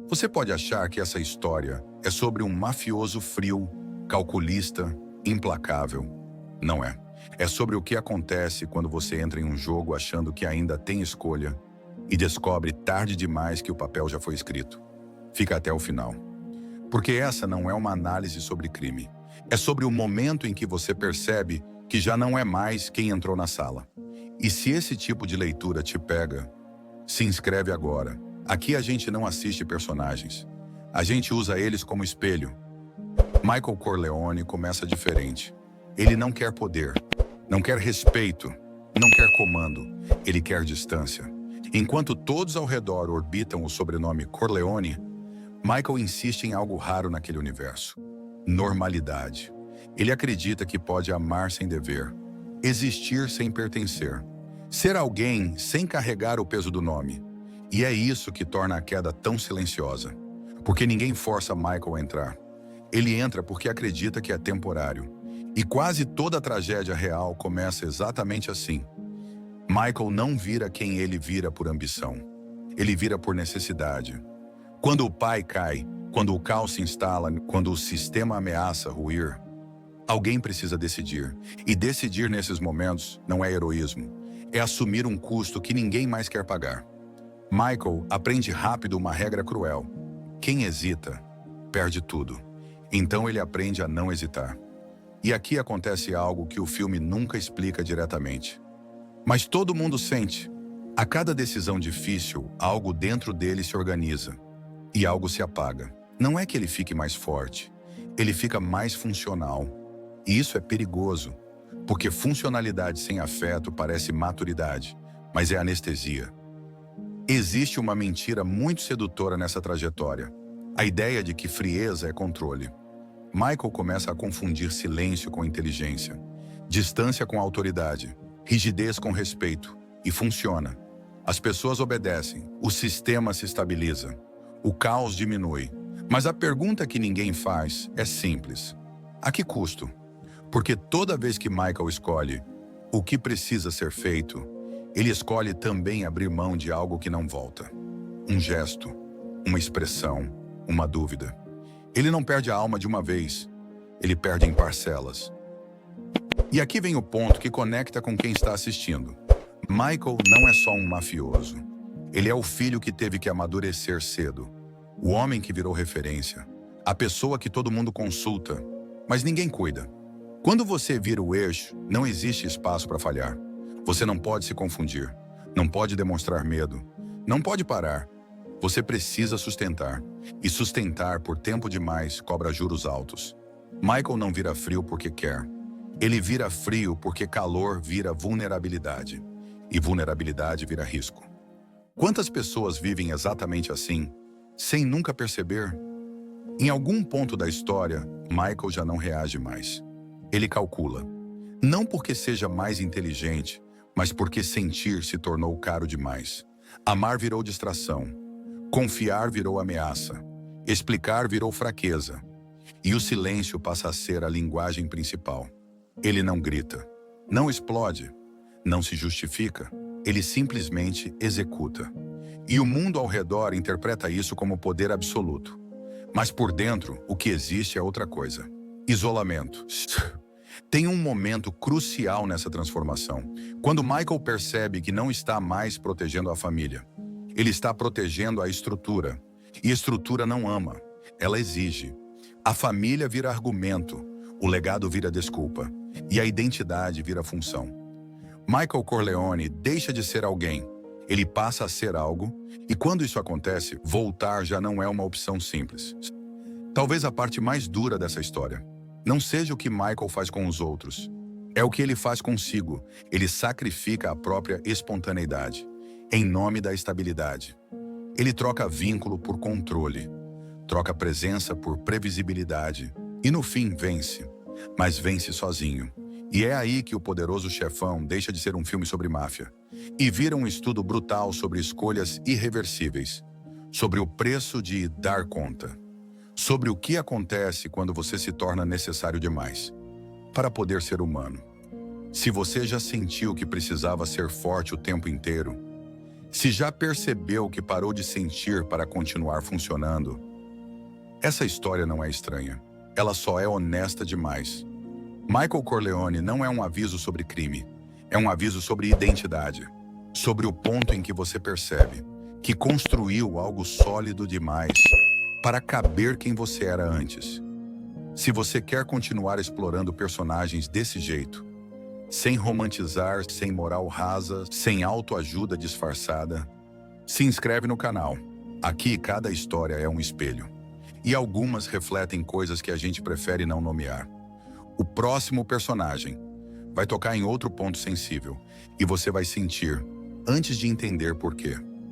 Você pode achar que essa história é sobre um mafioso frio, calculista, implacável. Não é. É sobre o que acontece quando você entra em um jogo achando que ainda tem escolha e descobre tarde demais que o papel já foi escrito. Fica até o final. Porque essa não é uma análise sobre crime. É sobre o momento em que você percebe que já não é mais quem entrou na sala. E se esse tipo de leitura te pega, se inscreve agora. Aqui a gente não assiste personagens. A gente usa eles como espelho. Michael Corleone começa diferente. Ele não quer poder, não quer respeito, não quer comando. Ele quer distância. Enquanto todos ao redor orbitam o sobrenome Corleone, Michael insiste em algo raro naquele universo: normalidade. Ele acredita que pode amar sem dever, existir sem pertencer, ser alguém sem carregar o peso do nome. E é isso que torna a queda tão silenciosa. Porque ninguém força Michael a entrar. Ele entra porque acredita que é temporário. E quase toda a tragédia real começa exatamente assim. Michael não vira quem ele vira por ambição. Ele vira por necessidade. Quando o pai cai, quando o caos se instala, quando o sistema ameaça ruir, alguém precisa decidir. E decidir nesses momentos não é heroísmo. É assumir um custo que ninguém mais quer pagar. Michael aprende rápido uma regra cruel: quem hesita, perde tudo. Então ele aprende a não hesitar. E aqui acontece algo que o filme nunca explica diretamente. Mas todo mundo sente. A cada decisão difícil, algo dentro dele se organiza. E algo se apaga. Não é que ele fique mais forte. Ele fica mais funcional. E isso é perigoso. Porque funcionalidade sem afeto parece maturidade. Mas é anestesia. Existe uma mentira muito sedutora nessa trajetória. A ideia de que frieza é controle. Michael começa a confundir silêncio com inteligência, distância com autoridade, rigidez com respeito. E funciona. As pessoas obedecem, o sistema se estabiliza, o caos diminui. Mas a pergunta que ninguém faz é simples: a que custo? Porque toda vez que Michael escolhe o que precisa ser feito, ele escolhe também abrir mão de algo que não volta. Um gesto, uma expressão, uma dúvida. Ele não perde a alma de uma vez, ele perde em parcelas. E aqui vem o ponto que conecta com quem está assistindo. Michael não é só um mafioso. Ele é o filho que teve que amadurecer cedo. O homem que virou referência. A pessoa que todo mundo consulta, mas ninguém cuida. Quando você vira o eixo, não existe espaço para falhar. Você não pode se confundir, não pode demonstrar medo, não pode parar. Você precisa sustentar. E sustentar por tempo demais cobra juros altos. Michael não vira frio porque quer. Ele vira frio porque calor vira vulnerabilidade. E vulnerabilidade vira risco. Quantas pessoas vivem exatamente assim, sem nunca perceber? Em algum ponto da história, Michael já não reage mais. Ele calcula. Não porque seja mais inteligente, mas porque sentir se tornou caro demais. Amar virou distração. Confiar virou ameaça. Explicar virou fraqueza. E o silêncio passa a ser a linguagem principal. Ele não grita, não explode, não se justifica. Ele simplesmente executa. E o mundo ao redor interpreta isso como poder absoluto. Mas por dentro, o que existe é outra coisa. Isolamento. Tem um momento crucial nessa transformação, quando Michael percebe que não está mais protegendo a família. Ele está protegendo a estrutura. E estrutura não ama, ela exige. A família vira argumento, o legado vira desculpa, e a identidade vira função. Michael Corleone deixa de ser alguém, ele passa a ser algo, e quando isso acontece, voltar já não é uma opção simples. Talvez a parte mais dura dessa história não seja o que Michael faz com os outros. É o que ele faz consigo. Ele sacrifica a própria espontaneidade, em nome da estabilidade. Ele troca vínculo por controle, troca presença por previsibilidade, e no fim vence, mas vence sozinho. E é aí que O Poderoso Chefão deixa de ser um filme sobre máfia, e vira um estudo brutal sobre escolhas irreversíveis, sobre o preço de dar conta. Sobre o que acontece quando você se torna necessário demais para poder ser humano. Se você já sentiu que precisava ser forte o tempo inteiro, Se já percebeu que parou de sentir para continuar funcionando, essa história não é estranha. Ela só é honesta demais. Michael Corleone não é um aviso sobre crime. É um aviso sobre identidade. Sobre o ponto em que você percebe que construiu algo sólido demais para caber quem você era antes. Se você quer continuar explorando personagens desse jeito, sem romantizar, sem moral rasa, sem autoajuda disfarçada, se inscreve no canal. Aqui cada história é um espelho. E algumas refletem coisas que a gente prefere não nomear. O próximo personagem vai tocar em outro ponto sensível e você vai sentir, antes de entender por quê.